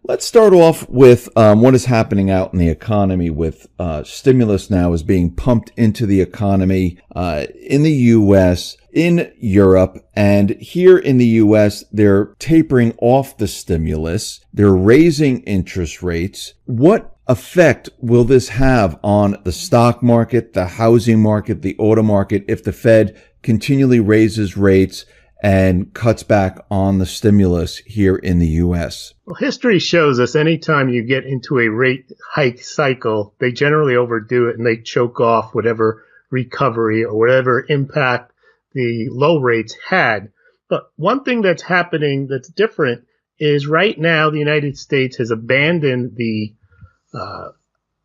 Let's start off with what is happening out in the economy with stimulus now is being pumped into the economy in the U.S., in Europe, and here in the U.S., they're tapering off the stimulus. They're raising interest rates. What effect will this have on the stock market, the housing market, the auto market if the Fed continually raises rates and cuts back on the stimulus here in the U.S.? Well, history shows us anytime you get into a rate hike cycle, they generally overdo it and they choke off whatever recovery or whatever impact the low rates had. But one thing that's happening that's different is right now the United States has abandoned the,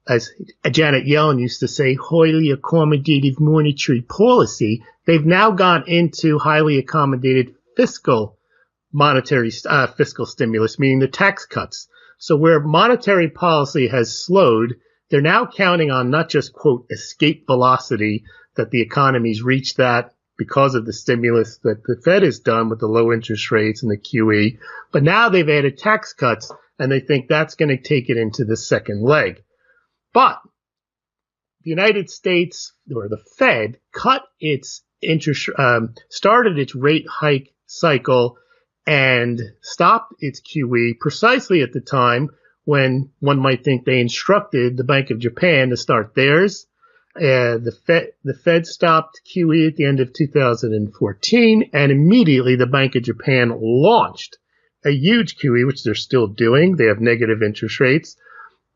as Janet Yellen used to say, highly accommodative monetary policy. They've now gone into highly accommodated fiscal stimulus, meaning the tax cuts. So where monetary policy has slowed, they're now counting on not just, quote, escape velocity, that the economy's reached that because of the stimulus that the Fed has done with the low interest rates and the QE, but now they've added tax cuts, and they think that's going to take it into the second leg. But the United States, or the Fed, started its rate hike cycle and stopped its QE precisely at the time when one might think they instructed the Bank of Japan to start theirs. The Fed stopped QE at the end of 2014, and immediately the Bank of Japan launched a huge QE, which they're still doing. They have negative interest rates.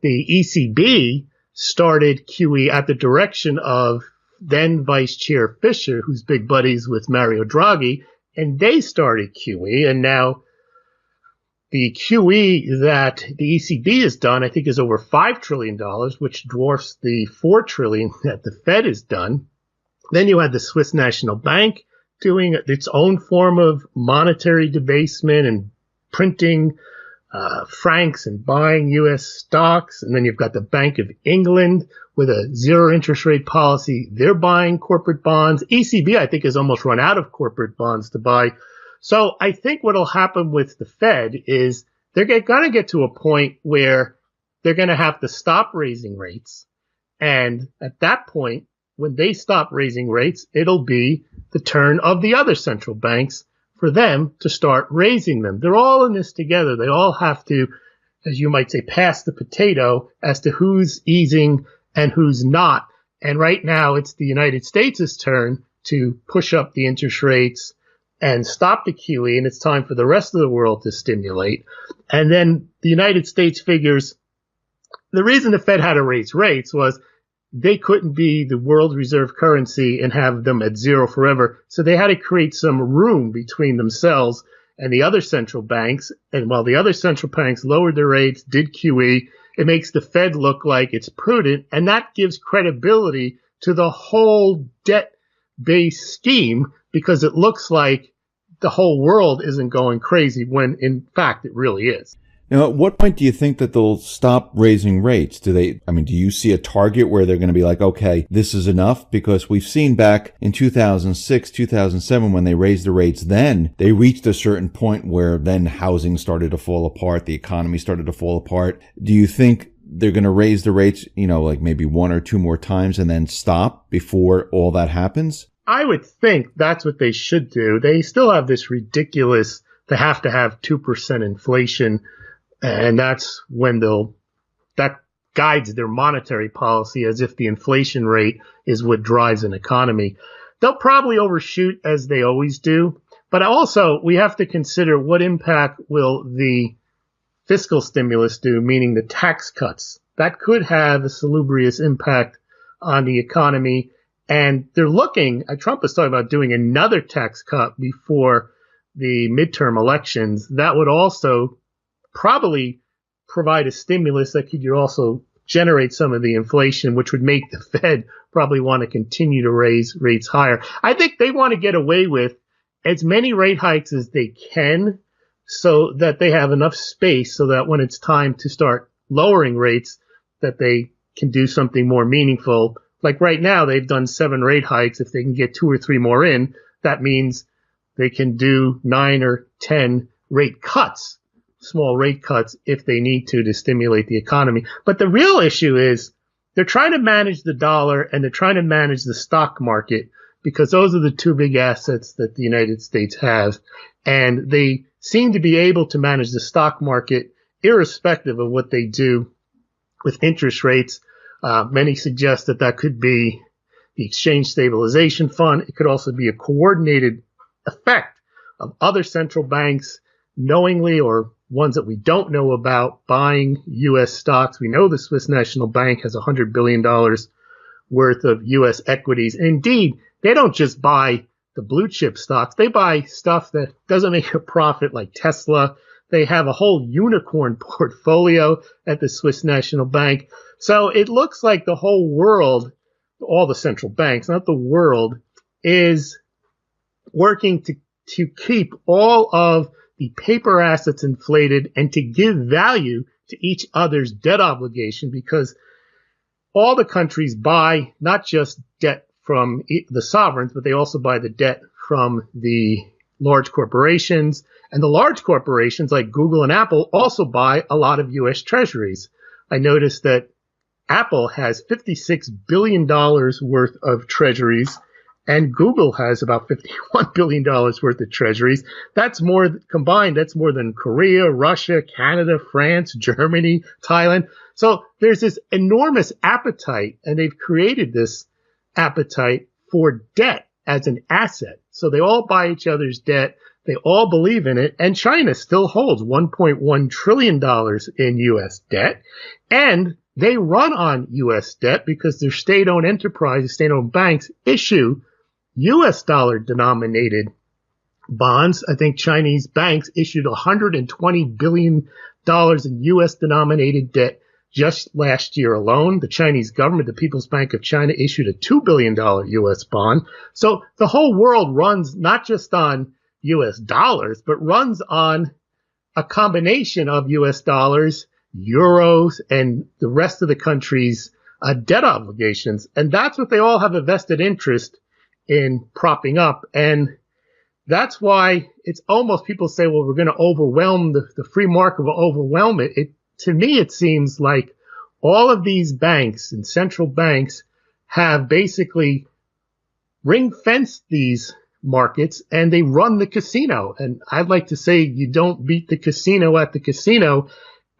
The ECB started QE at the direction of then Vice Chair Fisher, who's big buddies with Mario Draghi, and they started QE. And now the QE that the ECB has done, I think, is over $5 trillion, which dwarfs the $4 trillion that the Fed has done. Then you had the Swiss National Bank doing its own form of monetary debasement and printing francs and buying U.S. stocks. And then you've got the Bank of England with a zero interest rate policy. They're buying corporate bonds. ECB, I think, has almost run out of corporate bonds to buy. So I think what will happen with the Fed is they're going to get to a point where they're going to have to stop raising rates. And at that point, when they stop raising rates, it'll be the turn of the other central banks for them to start raising them. They're all in this together. They all have to, as you might say, pass the potato as to who's easing and who's not. And right now, it's the United States' turn to push up the interest rates and stop the QE, and it's time for the rest of the world to stimulate. And then the United States figures the reason the Fed had to raise rates was they couldn't be the world reserve currency and have them at zero forever. So they had to create some room between themselves and the other central banks. And while the other central banks lowered their rates, did QE, it makes the Fed look like it's prudent. And that gives credibility to the whole debt-based scheme because it looks like the whole world isn't going crazy when, in fact, it really is. Now, at what point do you think that they'll stop raising rates? Do you see a target where they're going to be like, okay, this is enough? Because we've seen back in 2006, 2007, when they raised the rates then, they reached a certain point where then housing started to fall apart, the economy started to fall apart. Do you think they're going to raise the rates, like maybe one or two more times and then stop before all that happens? I would think that's what they should do. They still have this ridiculous, they have to have 2% inflation. And that's when that guides their monetary policy as if the inflation rate is what drives an economy. They'll probably overshoot as they always do. But also we have to consider what impact will the fiscal stimulus do, meaning the tax cuts. That could have a salubrious impact on the economy. And they're Trump is talking about doing another tax cut before the midterm elections. That would also probably provide a stimulus that could also generate some of the inflation, which would make the Fed probably want to continue to raise rates higher. I think they want to get away with as many rate hikes as they can so that they have enough space so that when it's time to start lowering rates, that they can do something more meaningful. Like right now, they've done 7 rate hikes. If they can get 2 or 3 more in, that means they can do 9 or 10 rate cuts small rate cuts if they need to stimulate the economy. But the real issue is they're trying to manage the dollar and they're trying to manage the stock market because those are the two big assets that the United States has. And they seem to be able to manage the stock market irrespective of what they do with interest rates. Many suggest that that could be the Exchange Stabilization Fund. It could also be a coordinated effect of other central banks knowingly or ones that we don't know about buying U.S. stocks. We know the Swiss National Bank has $100 billion worth of U.S. equities. And indeed, they don't just buy the blue chip stocks. They buy stuff that doesn't make a profit like Tesla. They have a whole unicorn portfolio at the Swiss National Bank. So it looks like the whole world, all the central banks, not the world, is working to keep all of the paper assets inflated and to give value to each other's debt obligation, because all the countries buy not just debt from the sovereigns, but they also buy the debt from the large corporations. And the large corporations like Google and Apple also buy a lot of U.S. treasuries. I noticed that Apple has $56 billion worth of treasuries, and Google has about $51 billion worth of treasuries. That's more combined. That's more than Korea, Russia, Canada, France, Germany, Thailand. So there's this enormous appetite, and they've created this appetite for debt as an asset. So they all buy each other's debt. They all believe in it. And China still holds $1.1 trillion in U.S. debt. And they run on U.S. debt because their state-owned enterprises, state-owned banks issue U.S. dollar denominated bonds. I think Chinese banks issued $120 billion in U.S. denominated debt just last year alone. The Chinese government, the People's Bank of China, issued a $2 billion U.S. bond. So the whole world runs not just on U.S. dollars, but runs on a combination of U.S. dollars, euros, and the rest of the country's debt obligations. And that's what they all have a vested interest in propping up. And that's why it's almost, people say, well, we're going to overwhelm the free market, will overwhelm it. To me, it seems like all of these banks and central banks have basically ring-fenced these markets and they run the casino. And I'd like to say you don't beat the casino at the casino,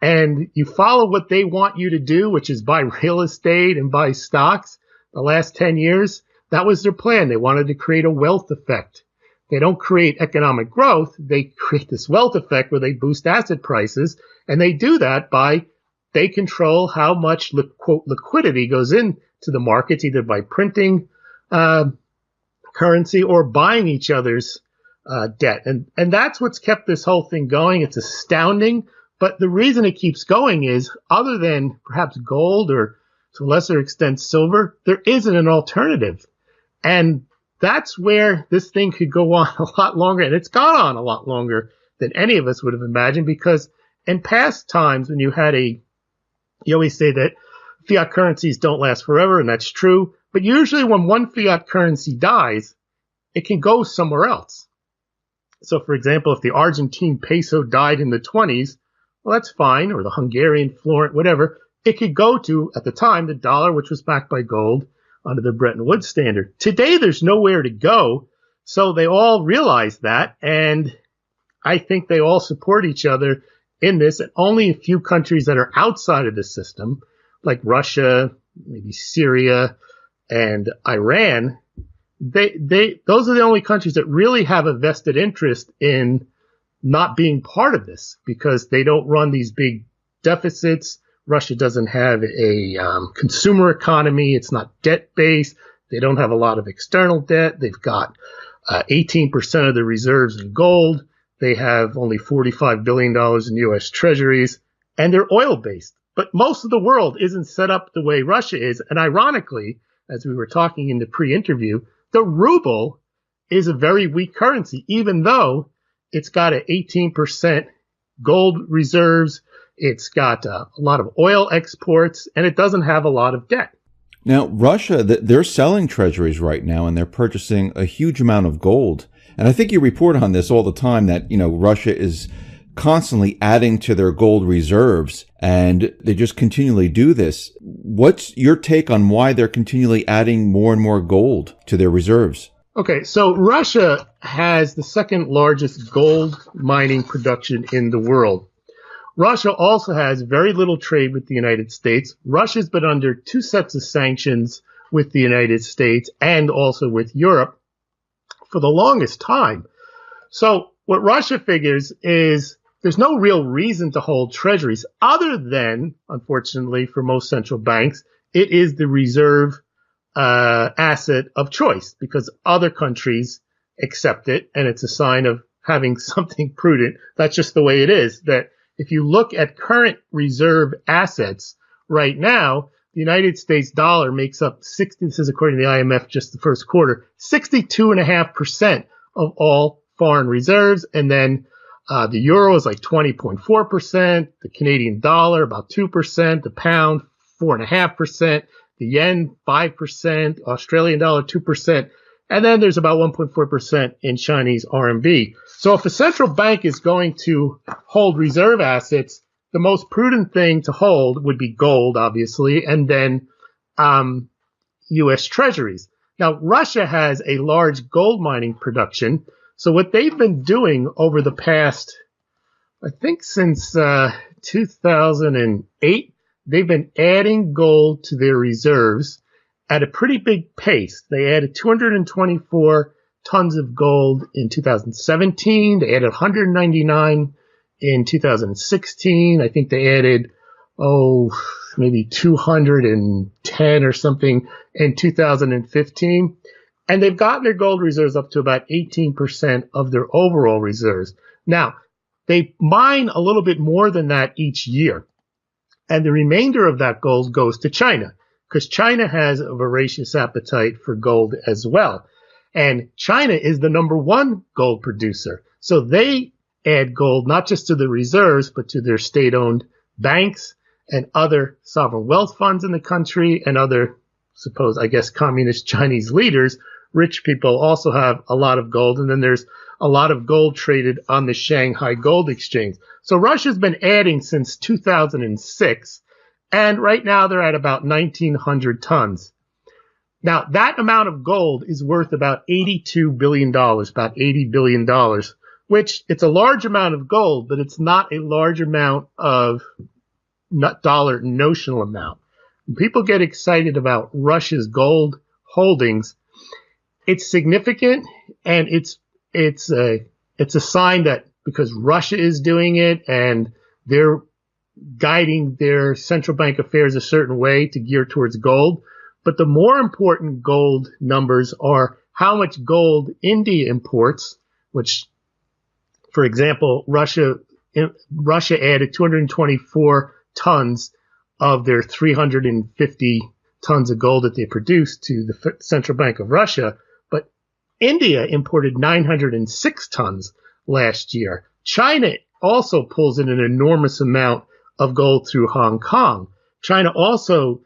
and you follow what they want you to do, which is buy real estate and buy stocks. The last 10 years, that was their plan. They wanted to create a wealth effect. They don't create economic growth. They create this wealth effect where they boost asset prices. And they do that by, they control how much, quote, liquidity goes into the markets, either by printing currency or buying each other's debt. And that's what's kept this whole thing going. It's astounding. But the reason it keeps going is, other than perhaps gold or to a lesser extent silver, there isn't an alternative. And that's where this thing could go on a lot longer. And it's gone on a lot longer than any of us would have imagined, because in past times when you always say that fiat currencies don't last forever, and that's true. But usually when one fiat currency dies, it can go somewhere else. So, for example, if the Argentine peso died in the 20s, well, that's fine, or the Hungarian florent, whatever. It could go to, at the time, the dollar, which was backed by gold under the Bretton Woods standard. Today, there's nowhere to go, so they all realize that, and I think they all support each other in this, and only a few countries that are outside of the system, like Russia, maybe Syria, and Iran, those are the only countries that really have a vested interest in not being part of this, because they don't run these big deficits. Russia doesn't have a consumer economy. It's not debt-based. They don't have a lot of external debt. They've got 18% of the reserves in gold. They have only $45 billion in U.S. treasuries, and they're oil-based. But most of the world isn't set up the way Russia is. And ironically, as we were talking in the pre-interview, the ruble is a very weak currency, even though it's got an 18% gold reserves. It's got a lot of oil exports, and it doesn't have a lot of debt. Now, Russia, they're selling treasuries right now, and they're purchasing a huge amount of gold. And I think you report on this all the time that, Russia is constantly adding to their gold reserves, and they just continually do this. What's your take on why they're continually adding more and more gold to their reserves? Okay, so Russia has the second largest gold mining production in the world. Russia also has very little trade with the United States. Russia's been under two sets of sanctions with the United States and also with Europe for the longest time. So what Russia figures is there's no real reason to hold treasuries other than, unfortunately, for most central banks, it is the reserve asset of choice because other countries accept it, and it's a sign of having something prudent. That's just the way it is. That if you look at current reserve assets right now, the United States dollar makes up 60, this is according to the IMF, just the first quarter, 62.5% of all foreign reserves. And then the euro is like 20.4%, the Canadian dollar about 2%, the pound 4.5%, the yen 5%, Australian dollar 2%, and then there's about 1.4% in Chinese RMB. So if a central bank is going to hold reserve assets, the most prudent thing to hold would be gold, obviously, and then U.S. Treasuries. Now, Russia has a large gold mining production. So what they've been doing over the past, I think since 2008, they've been adding gold to their reserves at a pretty big pace. They added 224 tons of gold in 2017. They added 199 in 2016. I think they added, maybe 210 or something in 2015. And they've gotten their gold reserves up to about 18% of their overall reserves. Now, they mine a little bit more than that each year. And the remainder of that gold goes to China because China has a voracious appetite for gold as well. And China is the number one gold producer. So they add gold not just to the reserves, but to their state-owned banks and other sovereign wealth funds in the country and other, communist Chinese leaders. Rich people also have a lot of gold. And then there's a lot of gold traded on the Shanghai Gold Exchange. So Russia's been adding since 2006. And right now they're at about 1,900 tons. Now, that amount of gold is worth about $82 billion, about $80 billion, which it's a large amount of gold, but it's not a large amount of dollar notional amount. When people get excited about Russia's gold holdings, it's significant, and it's a sign that because Russia is doing it and they're guiding their central bank affairs a certain way to gear towards gold. But the more important gold numbers are how much gold India imports, which, for example, Russia added 224 tons of their 350 tons of gold that they produced to the Central Bank of Russia. But India imported 906 tons last year. China also pulls in an enormous amount of gold through Hong Kong. China also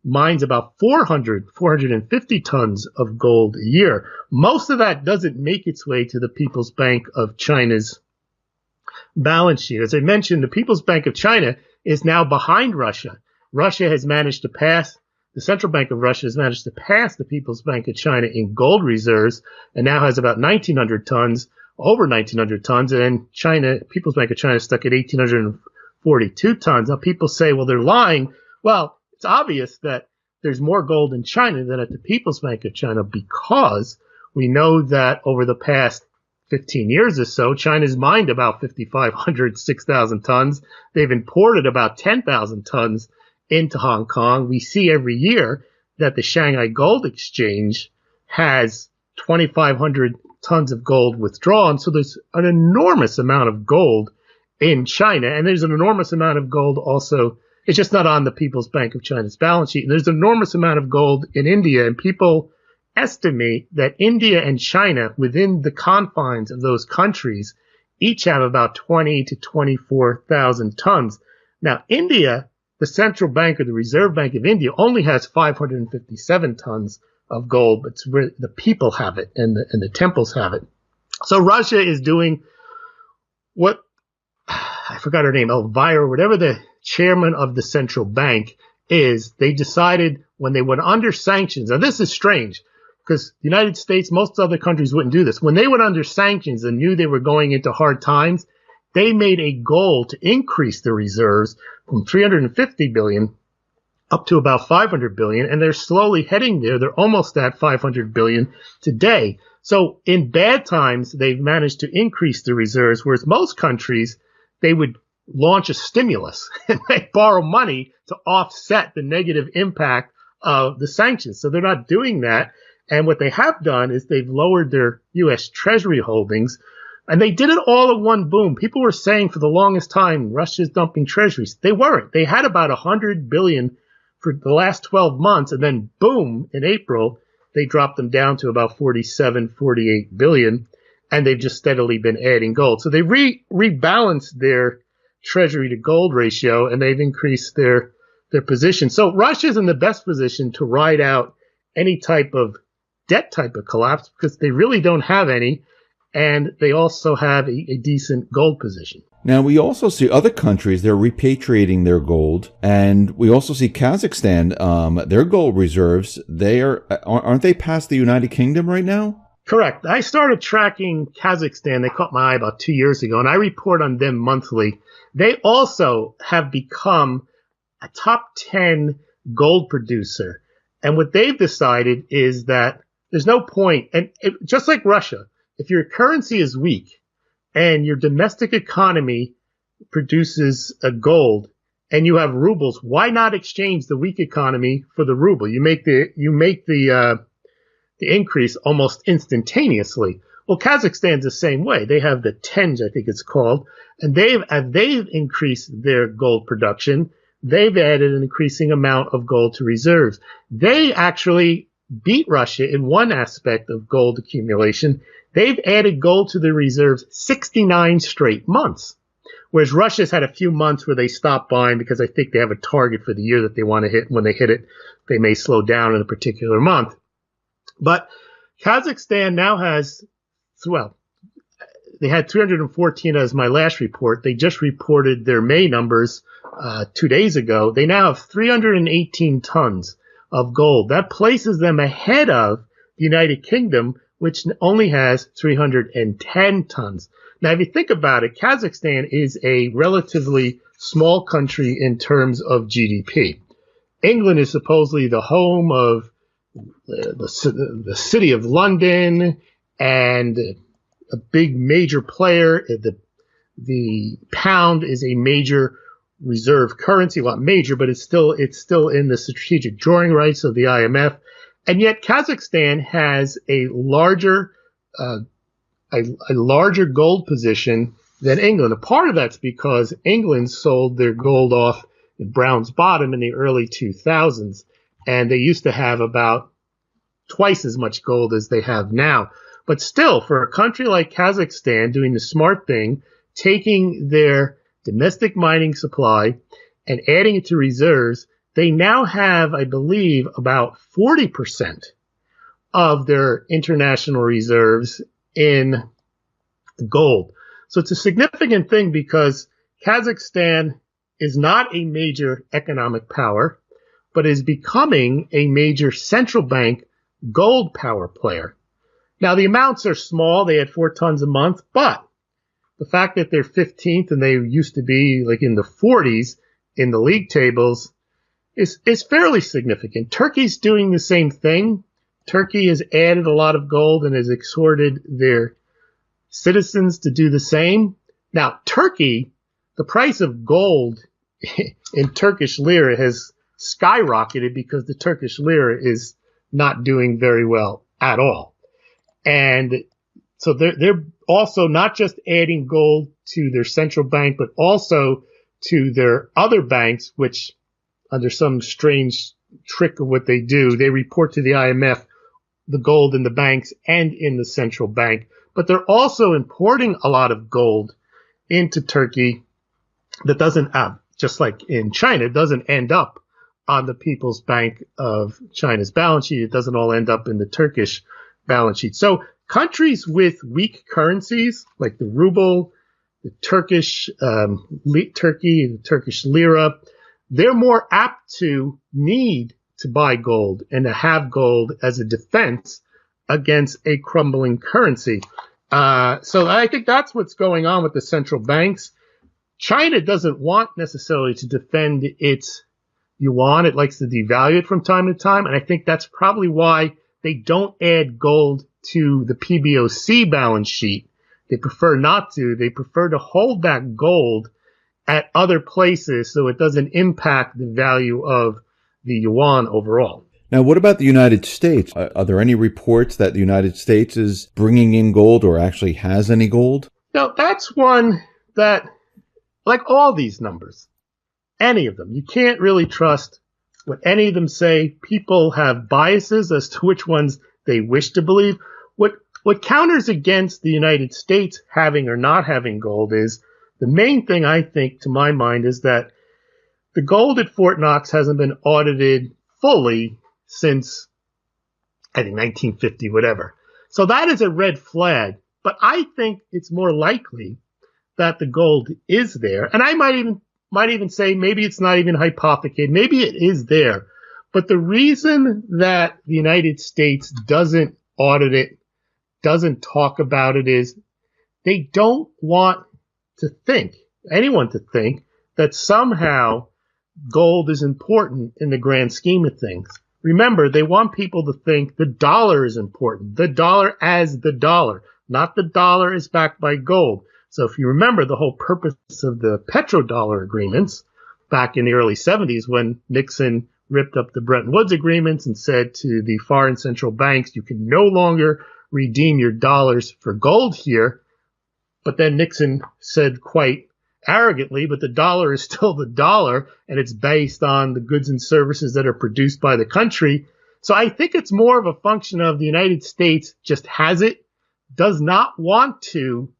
mines about 450 tons of gold a year. Most of that doesn't make its way to the People's Bank of China's balance sheet. As I mentioned, the People's Bank of China is now behind Russia. The Central Bank of Russia has managed to pass the People's Bank of China in gold reserves and now has about 1,900 tons, over 1,900 tons, and People's Bank of China is stuck at 1,842 tons. Now people say, well, they're lying. Well, it's obvious that there's more gold in China than at the People's Bank of China because we know that over the past 15 years or so, China's mined about 5,500, 6,000 tons. They've imported about 10,000 tons into Hong Kong. We see every year that the Shanghai Gold Exchange has 2,500 tons of gold withdrawn. So there's an enormous amount of gold in China. And there's an enormous amount of gold also. It's just not on the People's Bank of China's balance sheet. And there's an enormous amount of gold in India. And people estimate that India and China, within the confines of those countries, each have about 20 to 24,000 tons. Now, India, the central bank or the Reserve Bank of India, only has 557 tons of gold, but the people have it and the temples have it. So Russia is doing what I forgot her name, Elvira, whatever the chairman of the central bank is, they decided when they went under sanctions. Now, this is strange because the United States, most other countries wouldn't do this. When they went under sanctions and knew they were going into hard times, they made a goal to increase the reserves from 350 billion up to about 500 billion, and they're slowly heading there. They're almost at 500 billion today. So in bad times, they've managed to increase the reserves, whereas most countries, they would launch a stimulus and they borrow money to offset the negative impact of the sanctions. So they're not doing that. And what they have done is they've lowered their U.S. Treasury holdings, and they did it all in one boom. People were saying for the longest time, Russia's dumping treasuries. They weren't. They had about 100 billion for the last 12 months, and then boom, in April, they dropped them down to about 47, 48 billion, and they've just steadily been adding gold. So they rebalanced their treasury to gold ratio, and they've increased their position. So Russia's in the best position to ride out any type of debt type of collapse because they really don't have any, and they also have a decent gold position. Now, we also see other countries, they're repatriating their gold, and we also see Kazakhstan, their gold reserves, aren't they past the United Kingdom right now? Correct. I started tracking Kazakhstan. They caught my eye about 2 years ago, and I report on them monthly. They also have become a top 10 gold producer. And what they've decided is that there's no point, and just like Russia, if your currency is weak and your domestic economy produces a gold and you have rubles, why not exchange the weak economy for the ruble? You make the increase almost instantaneously. Well, Kazakhstan's the same way. They have the tenge, I think it's called, and they've increased their gold production. They've added an increasing amount of gold to reserves. They actually beat Russia in one aspect of gold accumulation. They've added gold to their reserves 69 straight months, whereas Russia's had a few months where they stopped buying because I think they have a target for the year that they want to hit. When they hit it, they may slow down in a particular month. But Kazakhstan now has, well, they had 314 as my last report. They just reported their May numbers 2 days ago. They now have 318 tons of gold. That places them ahead of the United Kingdom, which only has 310 tons. Now, if you think about it, Kazakhstan is a relatively small country in terms of GDP. England is supposedly the home of the city of London and a big major player. The pound is a major reserve currency. Well, not major, but it's still in the strategic drawing rights of the IMF. And yet Kazakhstan has a larger gold position than England. A part of that's because England sold their gold off in Brown's Bottom in the early 2000s, and they used to have about twice as much gold as they have now. But still, for a country like Kazakhstan doing the smart thing, taking their domestic mining supply and adding it to reserves, they now have, I believe, about 40% of their international reserves in gold. So it's a significant thing because Kazakhstan is not a major economic power, but is becoming a major central bank gold power player. Now, the amounts are small. They had 4 tons a month, but the fact that they're 15th and they used to be like in the 40s in the league tables is fairly significant. Turkey's doing the same thing. Turkey has added a lot of gold and has exhorted their citizens to do the same. Now, Turkey, the price of gold in Turkish lira has skyrocketed because the Turkish lira is not doing very well at all. And so they're also not just adding gold to their central bank, but also to their other banks, which under some strange trick of what they do, they report to the IMF the gold in the banks and in the central bank. But they're also importing a lot of gold into Turkey that doesn't, just like in China, it doesn't end up on the People's Bank of China's balance sheet. It doesn't all end up in the Turkish balance sheet. So countries with weak currencies, like the ruble, the Turkish Turkey, the Turkish lira, they're more apt to need to buy gold and to have gold as a defense against a crumbling currency. So I think that's what's going on with the central banks. China doesn't want necessarily to defend its yuan. It likes to devalue it from time to time. And I think that's probably why they don't add gold to the PBOC balance sheet. They prefer not to. They prefer to hold that gold at other places so it doesn't impact the value of the yuan overall. Now, what about the United States? Are there any reports that the United States is bringing in gold or actually has any gold? Now, that's one that, like all these numbers, any of them, you can't really trust what any of them say. People have biases as to which ones they wish to believe. What counters against the United States having or not having gold is, the main thing I think, to my mind, is that the gold at Fort Knox hasn't been audited fully since, I think, 1950, whatever. So that is a red flag. But I think it's more likely that the gold is there. And I might even say maybe it's not even hypothecated. Maybe it is there. But the reason that the United States doesn't audit it, doesn't talk about it, is they don't want anyone to think that somehow gold is important in the grand scheme of things. Remember, they want people to think the dollar is important. The dollar as the dollar, not the dollar is backed by gold. So if you remember the whole purpose of the petrodollar agreements back in the early 70s when Nixon ripped up the Bretton Woods agreements and said to the foreign central banks, you can no longer redeem your dollars for gold here. But then Nixon said quite arrogantly, but the dollar is still the dollar, and it's based on the goods and services that are produced by the country. So I think it's more of a function of the United States just has it, does not want to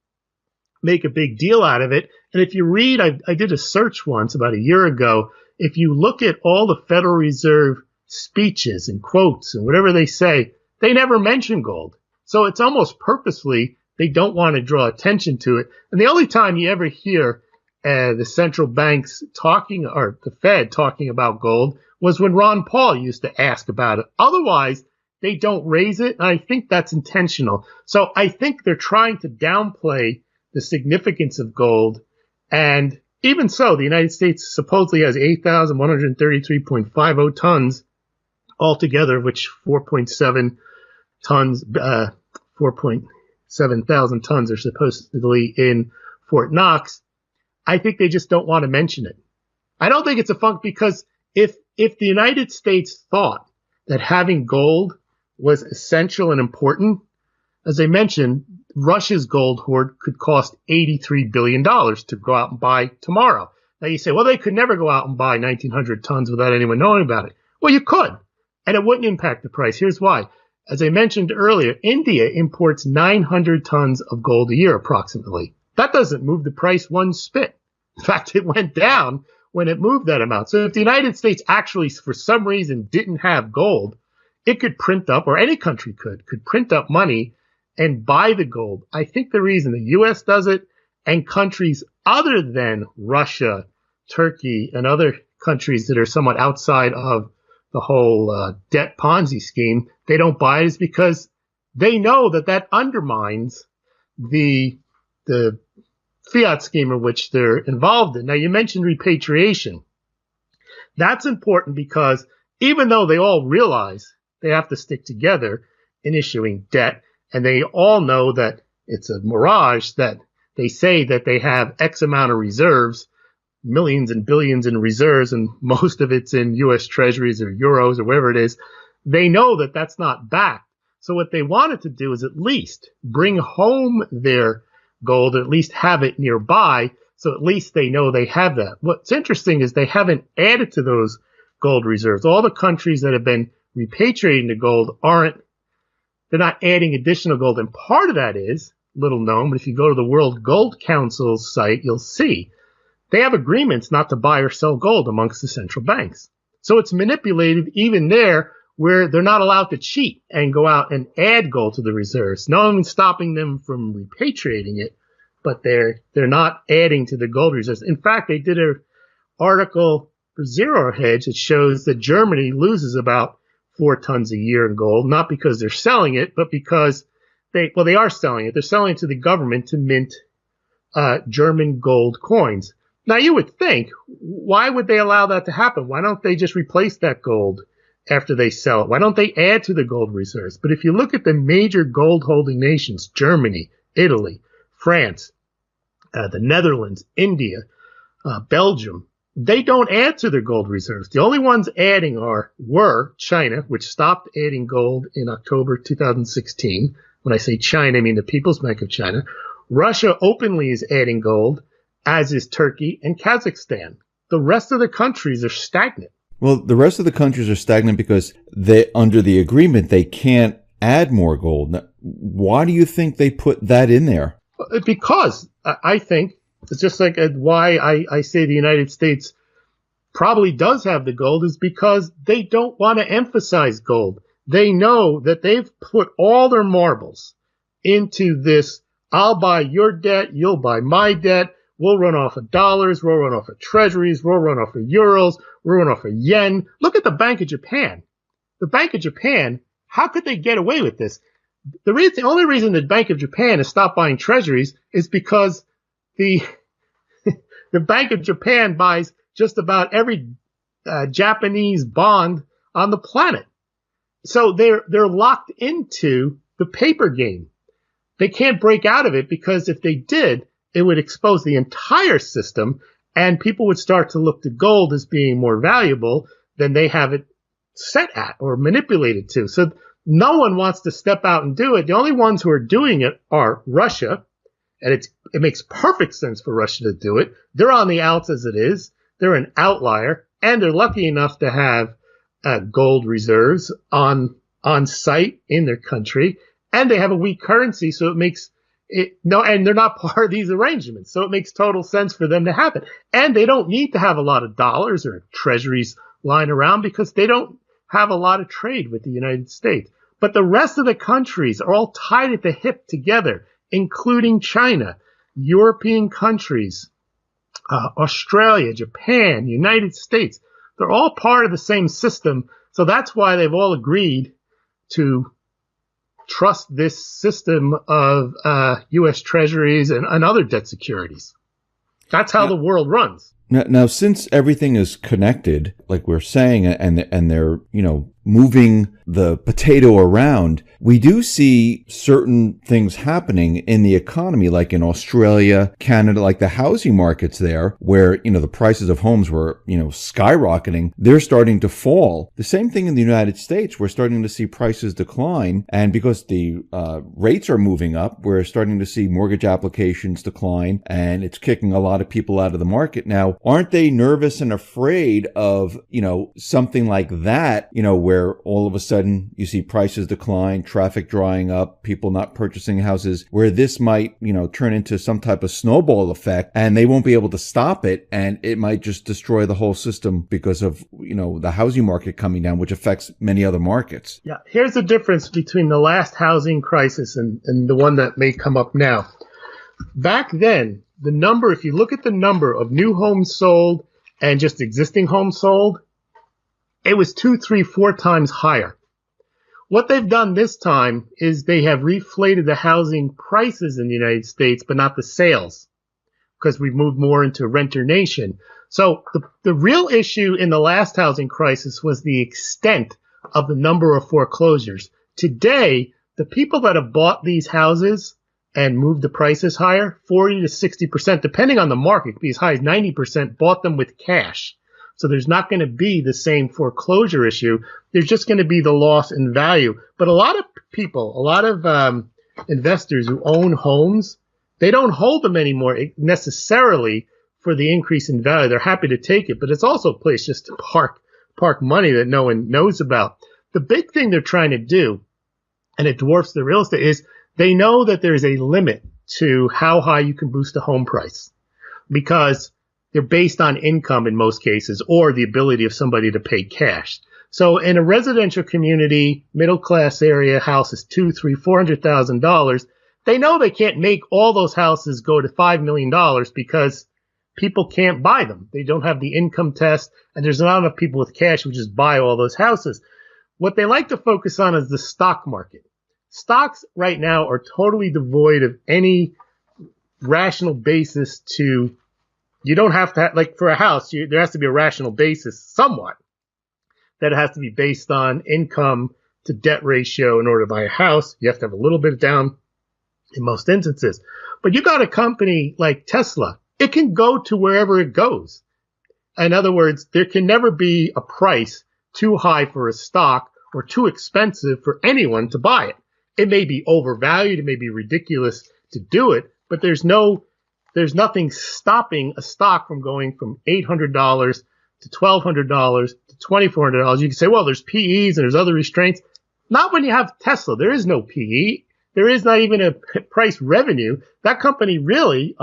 make a big deal out of it. And if you read, I did a search once about a year ago. If you look at all the Federal Reserve speeches and quotes and whatever they say, they never mention gold. So it's almost purposely they don't want to draw attention to it. And the only time you ever hear the central banks talking, or the Fed talking about gold, was when Ron Paul used to ask about it. Otherwise, they don't raise it, and I think that's intentional. So I think they're trying to downplay the significance of gold. And even so, the United States supposedly has 8,133.50 tons altogether, which 4.7 tons, 4.7 thousand tons are supposedly in Fort Knox. I think they just don't want to mention it. I don't think it's a funk, because if the United States thought that having gold was essential and important, as I mentioned, Russia's gold hoard could cost $83 billion to go out and buy tomorrow. Now you say, well, they could never go out and buy 1,900 tons without anyone knowing about it. Well, you could, and it wouldn't impact the price. Here's why. As I mentioned earlier, India imports 900 tons of gold a year approximately. That doesn't move the price one spit. In fact, it went down when it moved that amount. So if the United States actually, for some reason, didn't have gold, it could print up, or any country could print up money and buy the gold. I think the reason the U.S. does it, and countries other than Russia, Turkey, and other countries that are somewhat outside of the whole debt Ponzi scheme, they don't buy it, is because they know that undermines the fiat scheme in which they're involved in. Now, you mentioned repatriation. That's important because even though they all realize they have to stick together in issuing debt, and they all know that it's a mirage that they say that they have X amount of reserves, millions and billions in reserves, and most of it's in U.S. treasuries or euros or whatever it is, they know that that's not backed. So what they wanted to do is at least bring home their gold, or at least have it nearby, so at least they know they have that. What's interesting is they haven't added to those gold reserves. All the countries that have been repatriating the gold they're not adding additional gold. And part of that is, little known, but if you go to the World Gold Council's site, you'll see they have agreements not to buy or sell gold amongst the central banks. So it's manipulated even there, where they're not allowed to cheat and go out and add gold to the reserves. No one's stopping them from repatriating it, but they're not adding to the gold reserves. In fact, they did an article for Zero Hedge that shows that Germany loses about 4 tons a year in gold, not because they're selling it, but because they are selling it. They're selling it to the government to mint German gold coins. Now, you would think, why would they allow that to happen? Why don't they just replace that gold after they sell it? Why don't they add to the gold reserves? But if you look at the major gold holding nations, Germany, Italy, France, the Netherlands, India, Belgium, they don't add to their gold reserves. The only ones adding were China, which stopped adding gold in October 2016. When I say China, I mean the People's Bank of China. Russia openly is adding gold, as is Turkey and Kazakhstan. The rest of the countries are stagnant. Well, the rest of the countries are stagnant because under the agreement, they can't add more gold. Now, why do you think they put that in there? Because I think it's just like why I say the United States probably does have the gold is because they don't want to emphasize gold. They know that they've put all their marbles into this. I'll buy your debt. You'll buy my debt. We'll run off of dollars. We'll run off of treasuries. We'll run off of euros. We'll run off of yen. Look at the Bank of Japan. The Bank of Japan, how could they get away with this? The only reason the Bank of Japan has stopped buying treasuries is because the Bank of Japan buys just about every Japanese bond on the planet. So they're locked into the paper game. They can't break out of it because if they did, it would expose the entire system and people would start to look to gold as being more valuable than they have it set at or manipulated to. So no one wants to step out and do it. The only ones who are doing it are Russia, and it makes perfect sense for Russia to do it. They're on the outs as it is. They're an outlier, and they're lucky enough to have gold reserves on site in their country, and they have a weak currency, so it makes and they're not part of these arrangements, so it makes total sense for them to have it. And they don't need to have a lot of dollars or treasuries lying around because they don't have a lot of trade with the United States. But the rest of the countries are all tied at the hip together, including China, European countries, Australia, Japan, United States. They're all part of the same system. So that's why they've all agreed to trust this system of U.S. treasuries and other debt securities. That's how the world runs. Now, since everything is connected, like we're saying, and they're, moving the potato around, we do see certain things happening in the economy, like in Australia, Canada, like the housing markets there, where, the prices of homes were, skyrocketing. They're starting to fall. The same thing in the United States. We're starting to see prices decline. And because the rates are moving up, we're starting to see mortgage applications decline, and it's kicking a lot of people out of the market. Now, aren't they nervous and afraid of, something like that, where all of a sudden you see prices decline, traffic drying up, people not purchasing houses, where this might, turn into some type of snowball effect and they won't be able to stop it, and it might just destroy the whole system because of, the housing market coming down, which affects many other markets. Yeah, here's the difference between the last housing crisis and the one that may come up now. Back then, if you look at the number of new homes sold and just existing homes sold, it was 2, 3, 4 times higher. What they've done this time is they have reflated the housing prices in the United States, but not the sales, because we've moved more into renter nation. So the real issue in the last housing crisis was the extent of the number of foreclosures. Today, the people that have bought these houses and moved the prices higher, 40 to 60%, depending on the market, could be as high as 90%, bought them with cash. So there's not going to be the same foreclosure issue. There's just going to be the loss in value. But a lot of people, a lot of investors who own homes, they don't hold them anymore necessarily for the increase in value. They're happy to take it, but it's also a place just to park money that no one knows about. The big thing they're trying to do, and it dwarfs the real estate, is they know that there's a limit to how high you can boost a home price, because they're based on income in most cases, or the ability of somebody to pay cash. So in a residential community, middle class area, house is $200,000, $300,000, $400,000. they know they can't make all those houses go to $5 million because people can't buy them. They don't have the income test, and there's not enough people with cash who just buy all those houses. What they like to focus on is the stock market. Stocks right now are totally devoid of any rational basis to, you don't have to have, like for a house, there has to be a rational basis somewhat that it has to be based on income to debt ratio in order to buy a house. You have to have a little bit down in most instances. But you got a company like Tesla, it can go to wherever it goes. In other words, there can never be a price too high for a stock or too expensive for anyone to buy it. It may be overvalued, it may be ridiculous to do it, but there's nothing stopping a stock from going from $800 to $1,200 to $2,400. You can say, well, there's PEs and there's other restraints. Not when you have Tesla. There is no PE. There is not even a price revenue. That company really,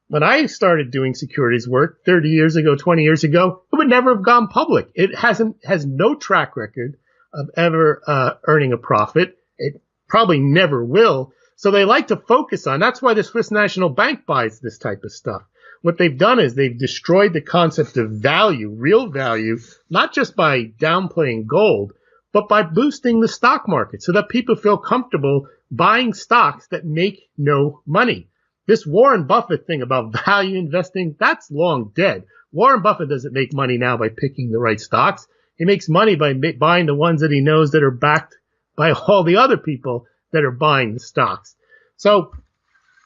when I started doing securities work 30 years ago, 20 years ago, it would never have gone public. It has no track record of ever earning a profit. It probably never will. So they like to focus on, that's why the Swiss National Bank buys this type of stuff. What they've done is they've destroyed the concept of value, real value, not just by downplaying gold, but by boosting the stock market so that people feel comfortable buying stocks that make no money. This Warren Buffett thing about value investing, that's long dead. Warren Buffett doesn't make money now by picking the right stocks. He makes money by buying the ones that he knows that are backed by all the other people that are buying the stocks. So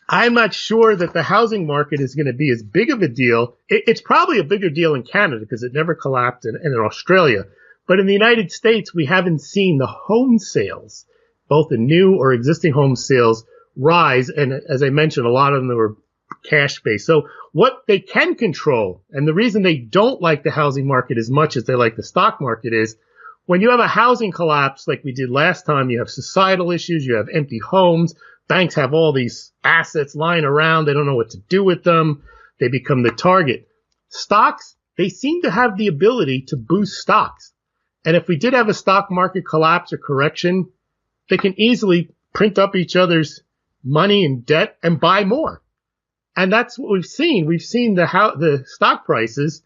I'm not sure that the housing market is going to be as big of a deal. It's probably a bigger deal in Canada because it never collapsed and in Australia. But in the United States, we haven't seen the home sales, both the new or existing home sales, rise. And as I mentioned, a lot of them were cash-based. So what they can control, and the reason they don't like the housing market as much as they like the stock market is, when you have a housing collapse like we did last time, you have societal issues, you have empty homes, banks have all these assets lying around, they don't know what to do with them, they become the target. Stocks, they seem to have the ability to boost stocks. And if we did have a stock market collapse or correction, they can easily print up each other's money and debt and buy more. And that's what we've seen. We've seen the stock prices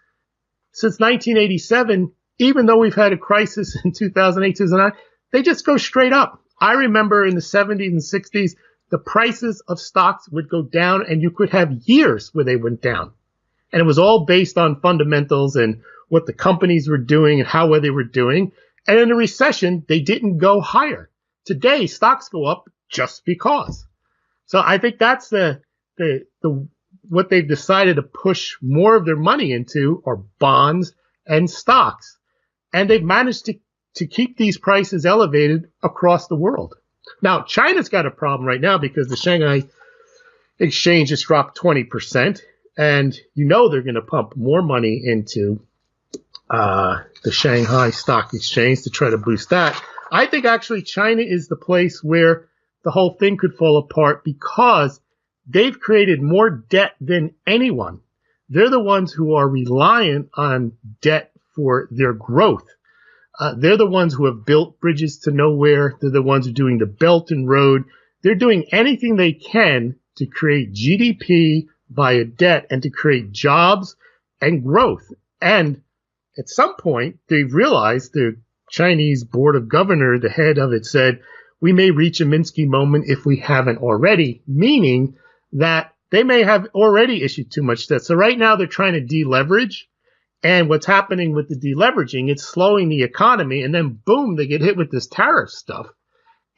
since 1987, even though we've had a crisis in 2008, 2009, they just go straight up. I remember in the 70s and 60s, the prices of stocks would go down and you could have years where they went down. And it was all based on fundamentals and what the companies were doing and how well they were doing. And in a recession, they didn't go higher. Today, stocks go up just because. So I think that's what they've decided to push more of their money into are bonds and stocks. And they've managed to keep these prices elevated across the world. Now, China's got a problem right now because the Shanghai exchange has dropped 20%. And you know they're going to pump more money into the Shanghai Stock Exchange to try to boost that. I think actually China is the place where the whole thing could fall apart because they've created more debt than anyone. They're the ones who are reliant on debt for their growth. They're the ones who have built bridges to nowhere. They're the ones who are doing the Belt and Road. They're doing anything they can to create GDP via debt and to create jobs and growth. And at some point, they've realized, the Chinese Board of Governors, the head of it said, we may reach a Minsky moment if we haven't already, meaning that they may have already issued too much debt. So right now they're trying to deleverage. And what's happening with the deleveraging, it's slowing the economy. And then boom, they get hit with this tariff stuff.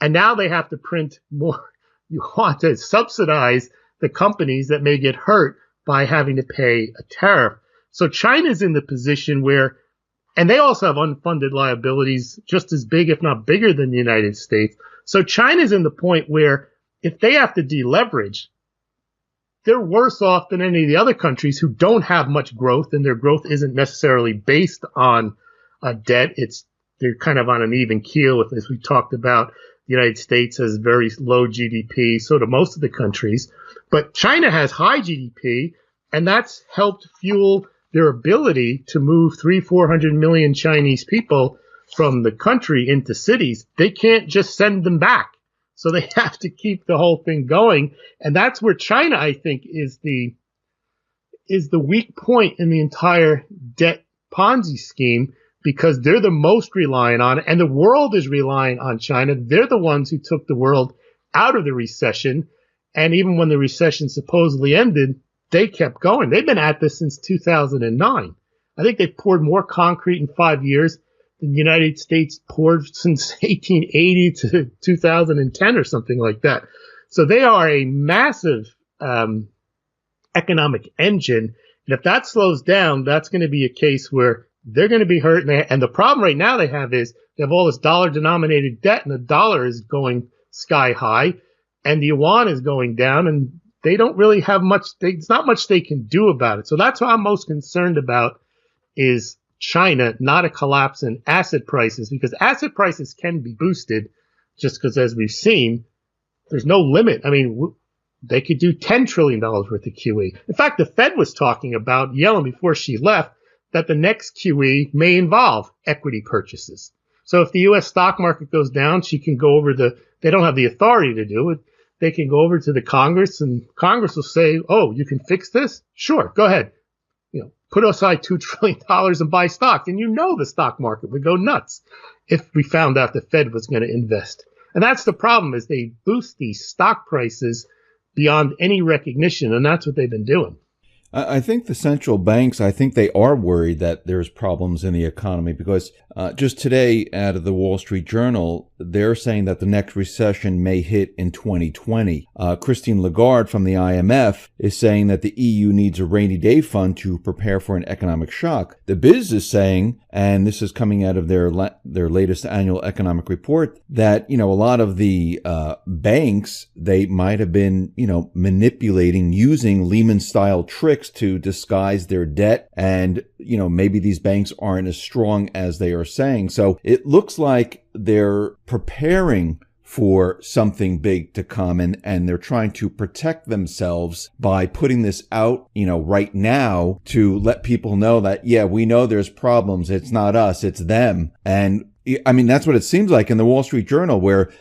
And now they have to print more. You want to subsidize the companies that may get hurt by having to pay a tariff. So China's in the position where, and they also have unfunded liabilities just as big, if not bigger than the United States. So China's in the point where if they have to deleverage, they're worse off than any of the other countries who don't have much growth, and their growth isn't necessarily based on debt. They're kind of on an even keel with, as we talked about, the United States has very low GDP, so do most of the countries. But China has high GDP, and that's helped fuel their ability to move 300-400 million Chinese people from the country into cities. They can't just send them back. So they have to keep the whole thing going. And that's where China, I think, is the weak point in the entire debt Ponzi scheme, because they're the most reliant on it, and the world is relying on China. They're the ones who took the world out of the recession. And even when the recession supposedly ended, they kept going. They've been at this since 2009. I think they've poured more concrete in 5 years than the United States poured since 1880 to 2010 or something like that. So they are a massive economic engine. And if that slows down, that's going to be a case where they're going to be hurt. And the problem right now they have is they have all this dollar-denominated debt, and the dollar is going sky high, and the yuan is going down, and they don't really have much. There's not much they can do about it. So that's what I'm most concerned about, is China, not a collapse in asset prices, because asset prices can be boosted just because, as we've seen, there's no limit. I mean, they could do $10 trillion worth of QE. In fact, the Fed was talking about, Yellen, before she left, that the next QE may involve equity purchases. So if the U.S. stock market goes down, she can go over they don't have the authority to do it. They can go over to the Congress, and Congress will say, oh, you can fix this? Sure, go ahead. Put aside $2 trillion and buy stocks. And the stock market would go nuts if we found out the Fed was going to invest. And that's the problem, is they boost these stock prices beyond any recognition, and that's what they've been doing. I think the central banks, I think they are worried that there's problems in the economy, because just today out of the Wall Street Journal, they're saying that the next recession may hit in 2020. Christine Lagarde from the IMF is saying that the EU needs a rainy day fund to prepare for an economic shock. The Biz is saying, and this is coming out of their latest annual economic report, that, a lot of the banks, they might have been, manipulating, using Lehman-style tricks to disguise their debt. And, maybe these banks aren't as strong as they are saying. So it looks like they're preparing for something big to come, and they're trying to protect themselves by putting this out, right now, to let people know that, yeah, we know there's problems. It's not us, it's them. And I mean, that's what it seems like in the Wall Street Journal, where,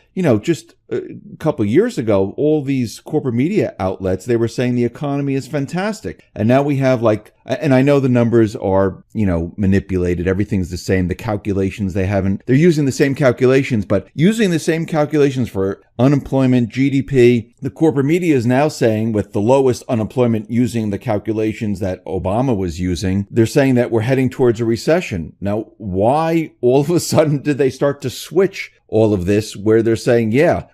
just a couple of years ago, all these corporate media outlets, they were saying the economy is fantastic. And now we have and I know the numbers are, manipulated. Everything's the same. The calculations, they're using the same calculations, but using the same calculations for unemployment, GDP. The corporate media is now saying, with the lowest unemployment, using the calculations that Obama was using, they're saying that we're heading towards a recession. Now, why all of a sudden did they start to switch all of this, where they're saying, yeah,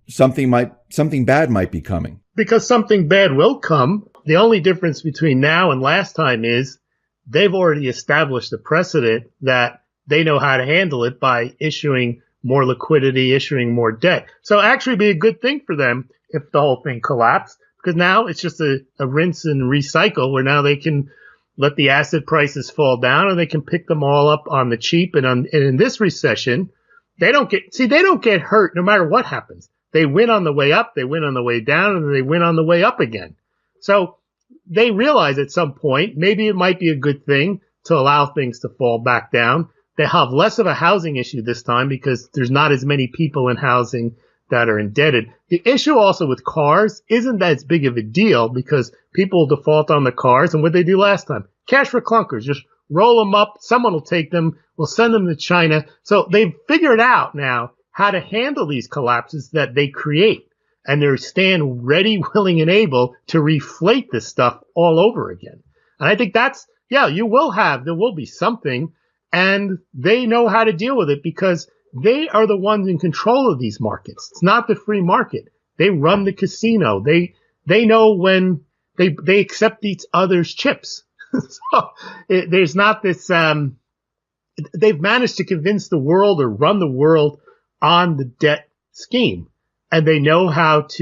something bad might be coming? Because something bad will come. The only difference between now and last time is they've already established a precedent that they know how to handle it by issuing more liquidity, issuing more debt. So actually be a good thing for them if the whole thing collapsed, because now it's just a rinse and recycle, where now they can let the asset prices fall down and they can pick them all up on the cheap. And in this recession, they don't get hurt no matter what happens. They win on the way up, they win on the way down, and they win on the way up again. So they realize at some point, maybe it might be a good thing to allow things to fall back down. They have less of a housing issue this time because there's not as many people in housing that are indebted. The issue also with cars isn't as big of a deal, because people default on the cars. And what they do last time? Cash for clunkers. Just roll them up. Someone will take them. We'll send them to China. So they've figured out now how to handle these collapses that they create. And they stand ready, willing, and able to reflate this stuff all over again. And I think there will be something, and they know how to deal with it because they are the ones in control of these markets. It's not the free market. They run the casino. They know when they accept each other's chips. So there's not this, they've managed to convince the world or run the world on the debt scheme. And they know how to